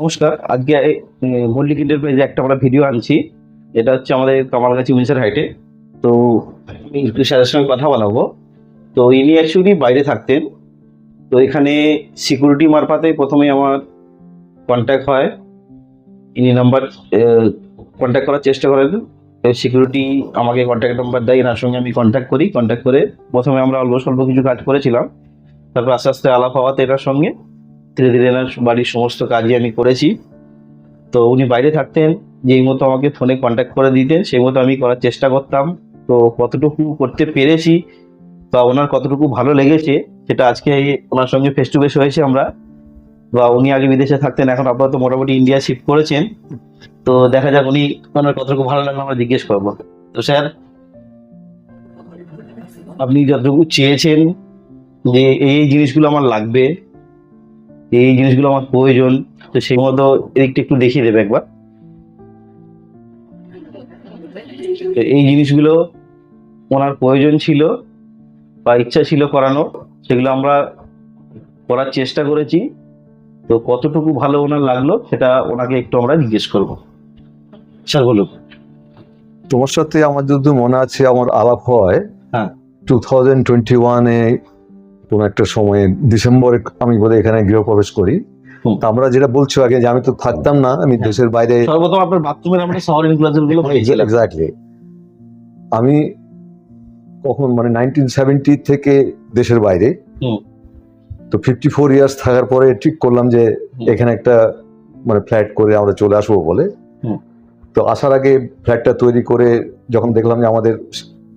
নমস্কার। আজকে মল্লিক এন্টারপ্রাইজে একটা আমরা ভিডিও আনছি। এটা হচ্ছে আমাদের কামালগাছি উইন্সার হাইটে। তো আমি একটু স্যারের সঙ্গে কথা বলাবো। তো ইনি অ্যাকচুয়ালি বাইরে থাকতেন। তো এখানে সিকিউরিটি মারফতে প্রথমে আমার কন্ট্যাক্ট হয়। ইনি নাম্বার কন্ট্যাক্ট করার চেষ্টা করেন। সিকিউরিটি আমাকে কন্ট্যাক্ট নাম্বার দেয়, এনার সঙ্গে আমি কন্ট্যাক্ট করি। কন্ট্যাক্ট করে প্রথমে আমরা অল্প স্বল্প কিছু কাজ করেছিলাম। তারপর আস্তে আস্তে আলাপ হওয়াতে এনার সঙ্গে ধীরে ধীরে এনার বাড়ির সমস্ত কাজই আমি করেছি। তো উনি বাইরে থাকতেন, যেই মতো আমাকে ফোনে কন্ট্যাক্ট করে দিতেন সেই মতো আমি করার চেষ্টা করতাম। তো কতটুকু করতে পেরেছি বা ওনার কতটুকু ভালো লেগেছে সেটা আজকে ওনার সঙ্গে ফেস টু ফেস হয়েছে আমরা। বা উনি আগে বিদেশে থাকতেন, এখন আপাতত মোটামুটি ইন্ডিয়া শিফট করেছেন। তো দেখা যাক উনি ওনার কতটুকু ভালো লাগলো আমরা জিজ্ঞেস করবো। তো স্যার, আপনি যতটুকু চেয়েছেন যে এই জিনিসগুলো আমার লাগবে, এই জিনিসগুলো আমার প্রয়োজন, তো সেই মতো এদিকটা একটু দেখিয়ে দেবে একবার। তো এই জিনিসগুলো ওনার প্রয়োজন ছিল বা ইচ্ছা ছিল করানো, সেগুলো আমরা করার চেষ্টা করেছি। তো কতটুকু ভালো ওনার লাগলো সেটা ওনাকে একটু আমরা জিজ্ঞেস করবো। স্যার বলুন। তোমার সাথে আমার যদি মনে আছে আমার আলাপ হয় হ্যাঁ। 2021-এ কোন একটা সময়ে ডিসেম্বরে আমি বোধহয় এখানে গৃহপ্রবেশ করি। তা আমরা যেটা বলছো আগে যে আমি তো থাকতাম না, আমি দেশের বাইরে। সর্বপ্রথম আপনার বাথরুমের আমরা শহর ইনক্লোজার গুলো পেয়েছিলাম। এক্স্যাক্টলি। আমি কখন মানে 1970 থেকে দেশের বাইরে। তো 54 ইয়ার্স থাকার পরে ঠিক করলাম যে এখানে একটা মানে ফ্ল্যাট করে আমরা চলে আসবো বলে। তো আসার আগে ফ্ল্যাটটা তৈরি করে যখন দেখলাম যে আমাদের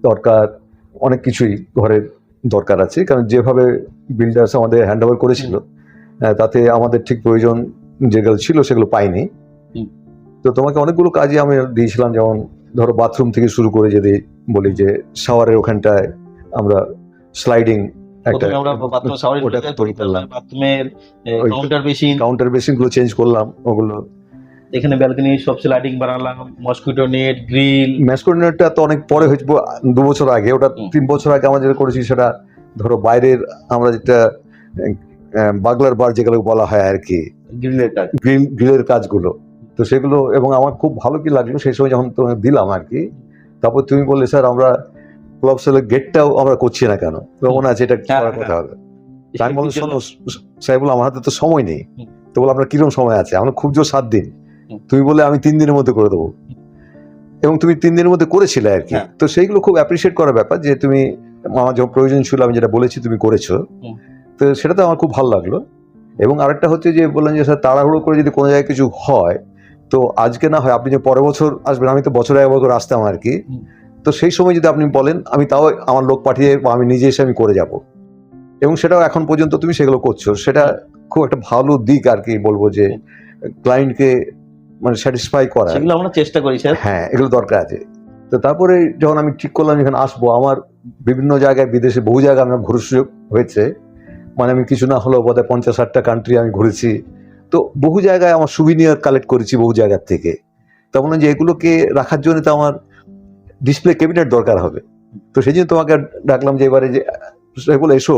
দরকার অনেক কিছুই, ঘরের দরকার আছে, কারণ যেভাবে বিল্ডার্স আমাদের হ্যান্ড ওভার করেছিল তাতে আমাদের ঠিক প্রয়োজন যেগুলো ছিল সেগুলো পাইনি। তো তোমাকে অনেকগুলো কাজই আমি দিয়েছিলাম, যেমন ধরো বাথরুম থেকে শুরু করে যদি বলি যে শাওয়ারের ওখানটায় আমরা স্লাইডিং একটা কাউন্টার বেসিন গুলো চেঞ্জ করলাম, ওগুলো এখানে ব্যালকনি সব স্লাইডিং বানালাম, মসকিউটো নেট, গ্রিল। মসকিউটো নেটটা তো অনেক পরে হয়েছে, 2 বছর আগে। ওটা 3 বছর আগে আমরা যেটা করেছি সেটা ধরো বাইরের আমরা যেটা বাগলার বার যেগুলো বলা হয় আর কি, গ্রিলের কাজগুলো। তো সেগুলো এবং আমার খুব ভালো কি লাগলো সেই সময় যখন তোমাকে দিলাম আর কি। তারপর তুমি বললে স্যার আমরা ক্লাব সেলের গেটটাও আমরা করছি না কেন, মনে আছে এটা করার কথা হবে। আমি বললাম শোনো সাহেবুল, আমার হাতে তো সময় নেই। তো বলে আপনার কিরকম সময় আছে? আমরা খুব জোর 7 দিন। তুমি বলে আমি 3 দিনের মধ্যে করে দেবো, এবং তুমি 3 দিনের মধ্যে করেছিলে আর কি। তো সেইগুলো খুব অ্যাপ্রিসিয়েট করার ব্যাপার যে তুমি আমার যখন প্রয়োজন ছিল আমি যেটা বলেছি তুমি করেছো। তো সেটা তো আমার খুব ভালো লাগলো। এবং আরেকটা হচ্ছে যে বললেন যে স্যার তাড়াহুড়ো করে যদি কোনো জায়গায় কিছু হয় তো আজকে না হয় আপনি যে পরের বছর আসবেন, আমি তো বছরে একবার করে আসতাম আর কি। তো সেই সময় যদি আপনি বলেন আমি তাও আমার লোক পাঠিয়ে বা আমি নিজে এসে আমি করে যাব, এবং সেটাও এখন পর্যন্ত তুমি সেগুলো করছো। সেটা খুব একটা ভালো দিক আর কি, বলবো যে ক্লায়েন্টকে মানে স্যাটিসফাই করা, সেগুলো আমরা চেষ্টা করি স্যার। হ্যাঁ এগুলো দরকার আছে। তো তারপরে যখন আমি ঠিক করলাম এখানে আসবো, আমার বিভিন্ন জায়গায় বিদেশে বহু জায়গায় আমার ঘুরে সুযোগ হয়েছে, মানে আমি কিছু না হলেও বোধহয় 50-60টা কান্ট্রি আমি ঘুরেছি। তো বহু জায়গায় আমার সুভিনিয়ার কালেক্ট করেছি বহু জায়গার থেকে। তেমন যে এগুলোকে রাখার জন্য তো আমার ডিসপ্লে ক্যাবিনেট দরকার হবে। তো সেই জন্য তোমাকে ডাকলাম যে এবারে যে এগুলো এসো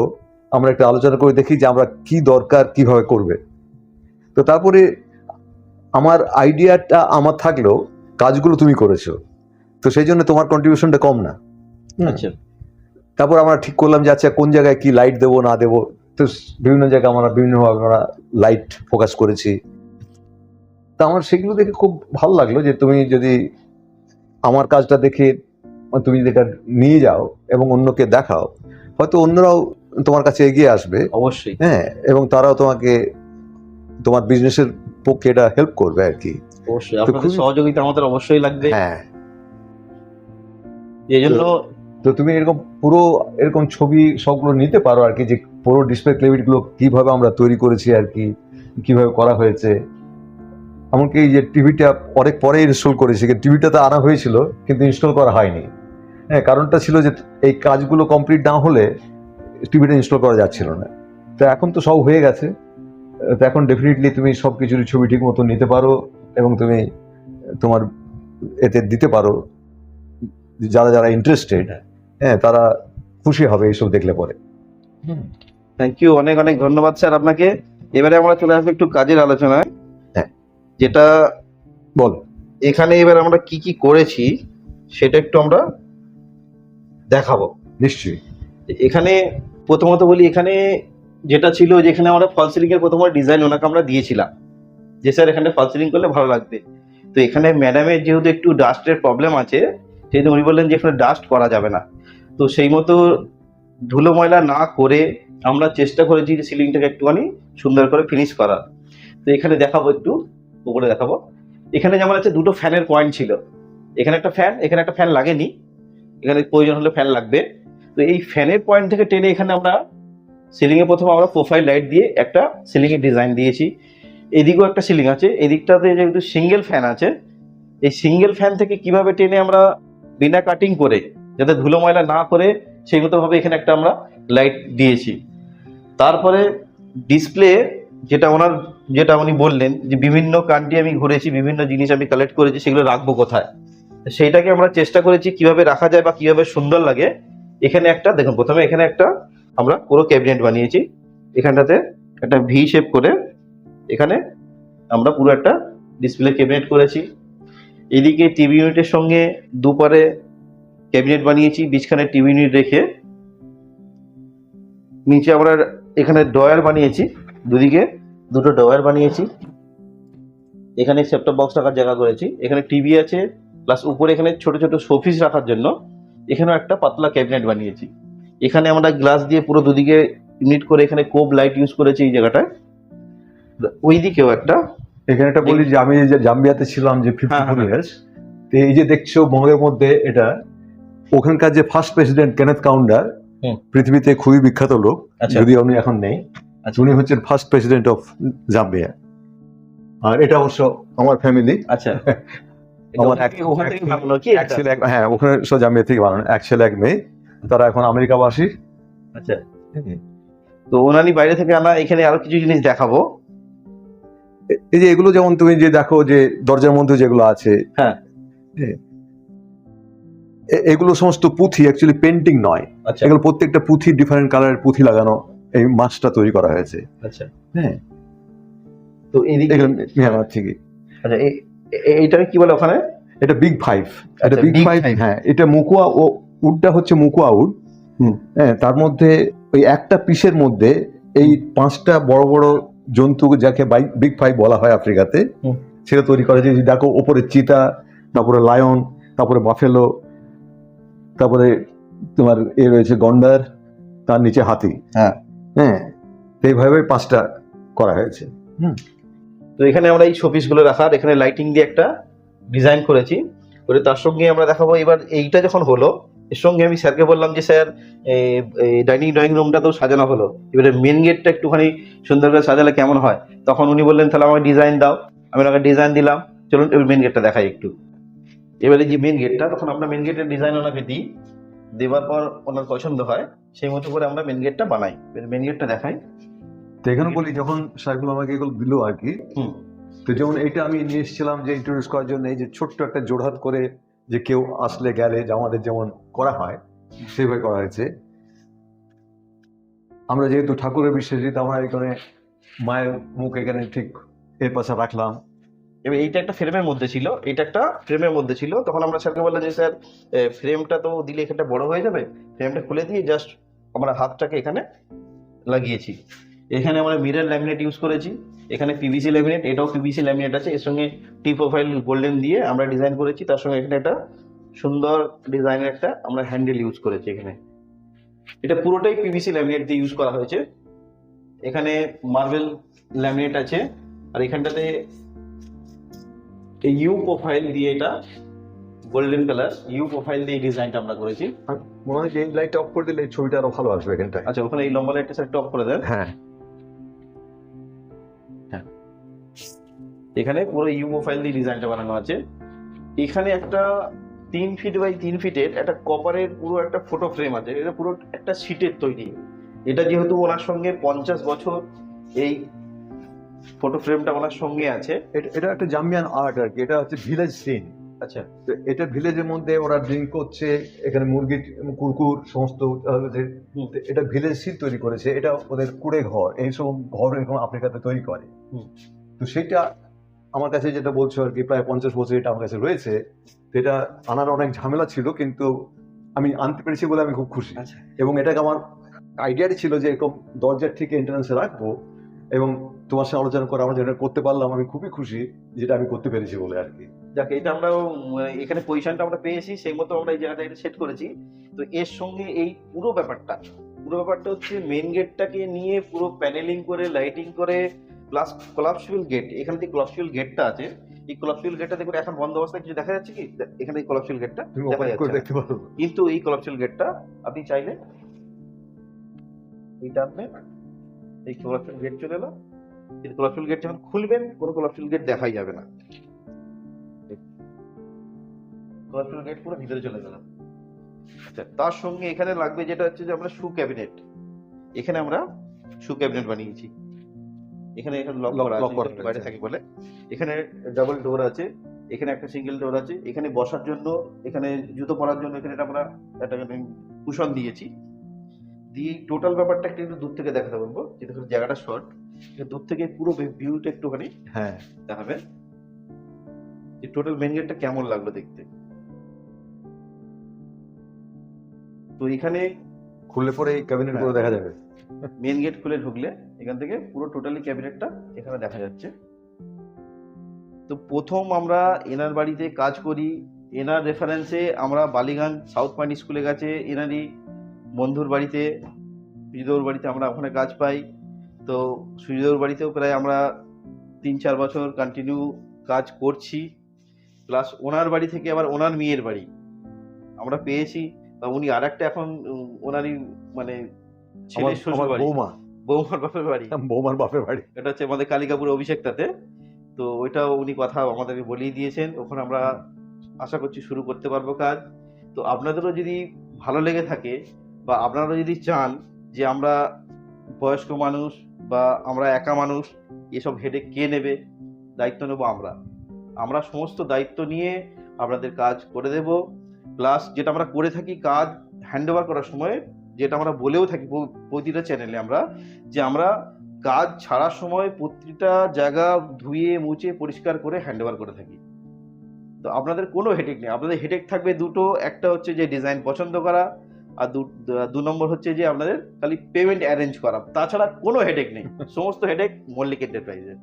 আমরা একটা আলোচনা করে দেখি যে আমরা কি দরকার কিভাবে করবে। তো তারপরে আমার আইডিয়াটা আমার থাকলেও কাজগুলো তুমি করেছো, তো সেই জন্য তোমার কন্ট্রিবিউশনটা কম না। আচ্ছা। তারপর আমরা ঠিক করলাম যে আচ্ছা কোন জায়গায় কি লাইট দেবো না দেবো। তো বিভিন্ন জায়গায় আমরা বিভিন্নভাবে আমরা লাইট ফোকাস করেছি। তা আমার সেগুলো দেখে খুব ভালো লাগলো যে তুমি যদি আমার কাজটা দেখে তুমি যেটা নিয়ে যাও এবং অন্যকে দেখাও, হয়তো অন্যরাও তোমার কাছে এগিয়ে আসবে। অবশ্যই। হ্যাঁ, এবং তারাও তোমাকে তোমার বিজনেসের পক্ষে এটা হেল্প করবে আর কি। অবশ্যই আপনাদের সহযোগিতা আমাদের অবশ্যই লাগবে। হ্যাঁ, এই জন্য তো তুমি এরকম পুরো এরকম ছবি সবগুলো নিতে পারো আর কি, যে পুরো ডিসপ্লে ক্লেভিট গুলো কিভাবে আমরা তৈরি করেছি আর কি, কিভাবে করা হয়েছে। এমনকি এই যে টিভিটা অনেক পরে ইনস্টল করেছি, টিভিটা তো আনা হয়েছিল কিন্তু ইনস্টল করা হয়নি। হ্যাঁ, কারণটা ছিল যে এই কাজগুলো কমপ্লিট না হলে টিভিটা ইনস্টল করা যাচ্ছিল না। তো এখন তো সব হয়ে গেছে, তো এখন ডেফিনেটলি তুমি সব কিছুর ছবি ঠিক মতো নিতে পারো এবং তুমি তোমার এতে দিতে পারো। যারা যারা ইন্টারেস্টেড, হ্যাঁ তারা খুশি হবে এইসব দেখলে পরে। থ্যাংক ইউ, অনেক অনেক ধন্যবাদ স্যার আপনাকে। এবারে আমরা চলে আসবো একটু কাজের আলোচনায়। হ্যাঁ। যেটা বল। এখানে এবার আমরা কি কি করেছি সেটা একটু আমরা দেখাবো। নিশ্চয়ই। এখানে প্রথমত বলি, এখানে যেটা ছিল যেখানে আমরা ফল সিলিং এর প্রথমত ডিজাইন ওনাকে আমরা দিয়েছিলাম যে স্যার এখানে ফল সিলিং করলে ভালো লাগবে। তো এখানে ম্যাডামের যেহেতু একটু ডাস্টের প্রবলেম আছে, সেহেতু উনি বললেন যে এখানে ডাস্ট করা যাবে না। তো সেই মতো ধুলো ময়লা না করে আমরা চেষ্টা করেছি যে সিলিংটাকে একটুখানি সুন্দর করে ফিনিশ করার। তো এখানে দেখাবো, একটু উপরে দেখাবো। এখানে যেমন আছে দুটো ফ্যানের পয়েন্ট ছিল, এখানে একটা ফ্যান, এখানে একটা ফ্যান লাগেনি, এখানে প্রয়োজন হলে ফ্যান লাগবে। তো এই ফ্যানের পয়েন্ট থেকে টেনে এখানে আমরা সিলিং এ প্রথমে আমরা প্রোফাইল লাইট দিয়ে একটা সিলিং এর ডিজাইন দিয়েছি। এদিকেও একটা সিলিং আছে, এদিকটাতে যেহেতু সিঙ্গেল ফ্যান আছে, এই সিঙ্গেল ফ্যান থেকে কিভাবে টেনে আমরা বিনা কাটিং করে যাতে ধুলো ময়লা না করে সেই মতো ভাবে এখানে একটা আমরা লাইট দিয়েছি। তারপরে ডিসপ্লে যেটা উনি বললেন যে বিভিন্ন কান্ট্রি আমি ঘুরেছি, বিভিন্ন জিনিস আমি কালেক্ট করেছি, সেগুলো রাখবো কোথায়, সেইটাকে আমরা চেষ্টা করেছি কিভাবে রাখা যায় বা কিভাবে সুন্দর লাগে। এখানে একটা দেখুন, প্রথমে এখানে একটা আমরা পুরো ক্যাবিনেট বানিয়েছি, এখানটাতে একটা ভি শেপ করে এখানে আমরা পুরো একটা ডিসপ্লে ক্যাবিনেট করেছি। এদিকে টিভি ইউনিটের সঙ্গে দুপারে ক্যাবিনেট বানিয়েছি, বিছখানে টিভি ইউনিট রেখে নিচে আমরা এখানে ডয়ার বানিয়েছি, দুদিকে দুটো ডয়ার বানিয়েছি। এখানে সেটটপ বক্স রাখার জায়গা করেছি, এখানে টিভি আছে, প্লাস উপরে এখানে ছোট ছোট শোপিস রাখার জন্য এখানেও একটা পাতলা ক্যাবিনেট বানিয়েছি। এখানে আমরা গ্লাস দিয়ে পুরো দুদিকে ইউনিট করে এখানে কোব লাইট ইউজ করেছি এই জায়গাটায়। ওই দিকেও একটা, এখানে একটা বলি যে আমি যে জাম্বিয়াতে ছিলাম যে 54 ইয়ার্স, তো এই যে দেখছো মহলের মধ্যে এটা ওখানকার যে ফার্স্ট প্রেসিডেন্ট কেনেথ কাউন্ডার, পৃথিবীতে খুবই বিখ্যাত লোক, যদি উনি এখন নেই, উনি হচ্ছেন ফার্স্ট প্রেসিডেন্ট অফ জাম্বিয়া। আর এটা অবশ্য আমার ফ্যামিলি। আচ্ছা, আমার ওখান থেকে ভাবলো কি এক ছেলে, হ্যাঁ ওখানে জাম্বিয়া থেকে বানানো, এক ছেলে এক মেয়ে, তারা এখন আমেরিকাবাসী। আচ্ছা, তো ওনারই বাইরে থেকে আনা। এখানে আরো কিছু জিনিস দেখাবো। এই যে এগুলো যেমন তুমি যে দেখো যে দরজার মধ্যে যেগুলো আছে, হ্যাঁ, এগুলো সমস্ত পুঁথি, অ্যাকচুয়ালি পেন্টিং নয়। আচ্ছা, এগুলো প্রত্যেকটা পুঁথি ডিফারেন্ট কালারের পুঁথি লাগানো এই মাছটা তৈরি করা হয়েছে। আচ্ছা, হ্যাঁ, তো এদিকে মিয়ানমার থেকে। আচ্ছা, এইটাকে কি বলে ওখানে? এটা বিগ ফাইভ। এটা আচ্ছা, বিগ Big ফাইভ। Five। হ্যাঁ, এটা মুকুয়া উডটা হচ্ছে মুকুয়া উড। হ্যাঁ, তার মধ্যে ওই একটা পিসের মধ্যে এই 5টা বড় বড় জন্তু, যাকে বিগ ফাইভ বলা হয় আফ্রিকাতে, সেটা তৈরি করা যায়। দেখো ওপরে চিতা, তারপরে লায়ন, তারপরে বাফেলো, তারপরে তোমার রয়েছে গন্ডার, তার নিচে হাতি। হ্যাঁ, হ্যাঁ, এইভাবে 5টা করা হয়েছে। তো এখানে আমরা এই শোপিস গুলো রাখার, এখানে লাইটিং দিয়ে একটা ডিজাইন করেছি, করে তার সঙ্গে আমরা দেখাবো। এবার এইটা যখন হলো, এর সঙ্গে আমি স্যারকে বললাম যে স্যার এই ডাইনিং ড্রয়িং রুমটা তো সাজানো হলো, এবারে মেন গেটটা একটুখানি সুন্দর করে সাজালে কেমন হয়। তখন উনি বললেন তাহলে আমাকে ডিজাইন দাও, আমি ওনাকে ডিজাইন দিলাম। চলুন এবার মেন গেটটা দেখাই একটু। এবারে যে মেন গেটটা, তখন আমরা মেন গেটের ডিজাইন ওনাকে দিই, দেওয়ার পর ওনার পছন্দ হয় সেই মতো করে আমরা মেন গেটটা বানাই। মেন গেটটা দেখাই। তো এখানে বলি, যখন স্যারগুলো আমাকে এগুলো দিল আর কি, তো যেমন এইটা আমি নিয়ে এসেছিলাম যে ইন্ট্রোডিউস করার জন্য, এই যে ছোট্ট একটা জোড়হাত করে যে কেউ আসলে গেলে যে আমাদের যেমন করা হয় সেভাবে করা হয়েছে। আমরা যেহেতু ঠাকুরের বিশ্বাসী, আমরা এখানে মায়ের মুখ এখানে ঠিক এর পাশে রাখলাম। এবার এইটা একটা ফ্রেমের মধ্যে ছিল, এটা একটা ফ্রেমের মধ্যে ছিল। তখন আমরা স্যারকে বললাম যে স্যার ফ্রেমটা তো দিলে এখানটা বড় হয়ে যাবে, ফ্রেমটা খুলে দিয়ে জাস্ট আমরা হাতটাকে এখানে লাগিয়েছি। এখানে আমরা মিরর ল্যামিনেট ইউজ করেছি, এখানে পিভিসি ল্যামিনেট, এটাও পিভিসি ল্যামিনেট আছে, এর সঙ্গে টি প্রোফাইল গোল্ডেন দিয়ে আমরা ডিজাইন করেছি। তার সঙ্গে এখানে একটা সুন্দর ডিজাইনের একটা আমরা হ্যান্ডেল ইউজ করেছি। এখানে এটা পুরোটাই পিভিসি ল্যামিনেট দিয়ে ইউজ করা হয়েছে। এখানে মার্বেল ল্যামিনেট আছে, আর এখানটাতে এই ইউ প্রোফাইল দিয়ে, এটা গোল্ডেন কালার ইউ প্রোফাইল দিয়ে ডিজাইনটা আমরা করেছি। মনে হয় যে এই লাইটটা অফ করে দিলে এই ছবিটা আরো ভালো আসবে এখানটায়। আচ্ছা, ওখানে এই লম্বা লাইটটা সেট অফ করে দেন। হ্যাঁ, এখানে পুরো ইউ প্রোফাইল দিয়ে ডিজাইনটা বানানো আছে। এখানে একটা 3 ফিট বাই 3 ফিটের একটা কপারের পুরো একটা ফটো ফ্রেম আছে, এটা পুরো একটা শীটের তৈরি। এটা যেহেতু ওনার সঙ্গে 50 বছর এই ফটো ফ্রেমটা ওনার সঙ্গে আছে। এটা একটা জাম্বিয়ান আর্ট আর কি, এটা হচ্ছে ভিলেজ সিন। আচ্ছা, তো এটা ভিলেজের মধ্যে ওরা ড্রিঙ্ক করছে, এখানে মুরগি কুকুর সমস্ত, এটা ভিলেজ সিন তৈরি করেছে। এটা ওদের কুড়ে ঘর, এইসব ঘর এরকম আফ্রিকাতে তৈরি করে। তো সেটা আমার কাছে যেটা বলছো আর কি, প্রায় 50 বছর এটা আমার কাছে রয়েছে। তো এটা আনার অনেক ঝামেলা ছিল, কিন্তু আমি আনতে পেরেছি বলে আমি খুব খুশি। আচ্ছা, এবং এটাকে আমার আইডিয়াটি ছিল যে এরকম দরজার ঠিক এন্ট্রান্সে রাখবো, এবং তোমার সাথে আলোচনা করে আমরা যেটা করতে পারলাম, আমি খুবই খুশি যেটা আমি করতে পেরেছি বলে আর কি। যাক এটা আমরা এখানে পজিশনটা আমরা পেয়েছি, সেই মতো আমরা এই জায়গাটা এটা সেট করেছি। তো এর সঙ্গে এই পুরো ব্যাপারটা হচ্ছে মেন গেটটাকে নিয়ে পুরো প্যানেলিং করে লাইটিং করে প্লাস কোলাপসিবল গেট। এখান থেকে কোলাপসিবল গেটটা আছে, এই কোলাপসিবল গেটটা দেখুন এখন বন্ধ অবস্থায়, কিছু দেখা যাচ্ছে কি এখানে এই কোলাপসিবল গেটটা তুমি দেখা ওপেন করে যাচ্ছে না। দেখতে পারো। কিন্তু এই কোলাপসিবল গেটটা আপনি চাইলে এই টানলে এই কোলাপসিবল গেট চলে এলো। এই কোলাপসিবল গেট যখন খুলবেন কোনো কোলাপসিবল গেট দেখাই যাবে না, কোলাপসিবল গেট পুরো ভিতরে চলে গেল। আচ্ছা, তার সঙ্গে এখানে লাগবে যেটা হচ্ছে যে আমরা শু ক্যাবিনেট। এখানে আমরা শু ক্যাবিনেট বানিয়েছি। এখানে লক করা লক করা আছে, বাইরে থাকে বলে। এখানে ডাবল ডোর আছে, এখানে একটা সিঙ্গেল ডোর আছে। এখানে বসার জন্য, এখানে জুতো পরার জন্য এখানে আমরা একটা কুশন দিয়েছি। দিয়ে টোটাল ব্যাপারটা একটু দূর থেকে দেখাতে বলবো, যেটা জায়গাটা শর্ট, দূর থেকে পুরো ভিউটা একটুখানি হ্যাঁ, দেখাবে যে টোটাল মেন গেটটা কেমন লাগলো দেখতে। তো এখানে খুললে পরে এই ক্যাবিনেট গুলো দেখা যাবে। মেন গেট খুলে ঢুকলে এখান থেকে পুরো টোটালি ক্যাবিনেটটা এখানে দেখা যাচ্ছে। তো প্রথম আমরা এনার বাড়িতে কাজ করি, এনার রেফারেন্সে আমরা বালিগঞ্জ সাউথ পয়েন্ট স্কুলে গেছে এনারই বন্ধুর বাড়িতে, সুজিতবাবুর বাড়িতে আমরা ওখানে কাজ পাই। তো সুজিতবাবুর বাড়িতেও প্রায় আমরা 3-4 বছর কন্টিনিউ কাজ করছি। প্লাস ওনার বাড়ি থেকে আবার ওনার মেয়ের বাড়ি আমরা পেয়েছি। তা উনি আর একটা এখন ওনারই মানে ছেলের শ্বশুর আমার বাড়ি, বৌমা, বৌমার বাপের বাড়ি, বৌমার বাপের বাড়ি। এটা হচ্ছে আমাদের কালিকাপুর অভিষেকটাতে। তো ওইটাও উনি কথা আমাদেরকে বলেই দিয়েছেন, ওখানে আমরা আশা করছি শুরু করতে পারবো কাজ। তো আপনাদেরও যদি ভালো লেগে থাকে বা আপনারা যদি চান যে আমরা বয়স্ক মানুষ বা আমরা একা মানুষ, এসব হেডেক কে নেবে, দায়িত্ব নেবো আমরা সমস্ত দায়িত্ব নিয়ে আপনাদের কাজ করে দেব। প্লাস যেটা আমরা করে থাকি কাজ হ্যান্ডওভার করার সময়, যেটা আমরা বলেও থাকি প্রতিটা চ্যানেলে আমরা, যে আমরা কাজ ছাড়ার সময় প্রতিটা জায়গা ধুয়ে মুছে পরিষ্কার করে হ্যান্ডওভার করে থাকি। তো আপনাদের কোনো হেডেক নেই, আপনাদের হেডেক থাকবে দুটো, একটা হচ্ছে যে ডিজাইন পছন্দ করা, আর দু নম্বর হচ্ছে যে আপনাদের খালি পেমেন্ট অ্যারেঞ্জ করা। তাছাড়া কোনো হেডেক নেই, সমস্ত হেডেক মল্লিক এন্টারপ্রাইজের।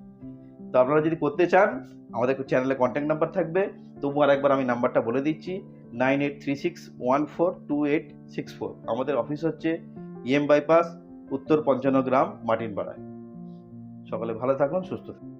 তো আপনারা যদি করতে চান আমাদের চ্যানেলে কন্ট্যাক্ট নাম্বার থাকবে, তবু আর একবার আমি নাম্বারটা বলে দিচ্ছি, 9836142864। আমাদের অফিস হচ্ছে EM বাইপাস, উত্তর 55 গ্রাম, মাটিনপাড়ায়। সকলে ভালো থাকুন, সুস্থ থাকুন।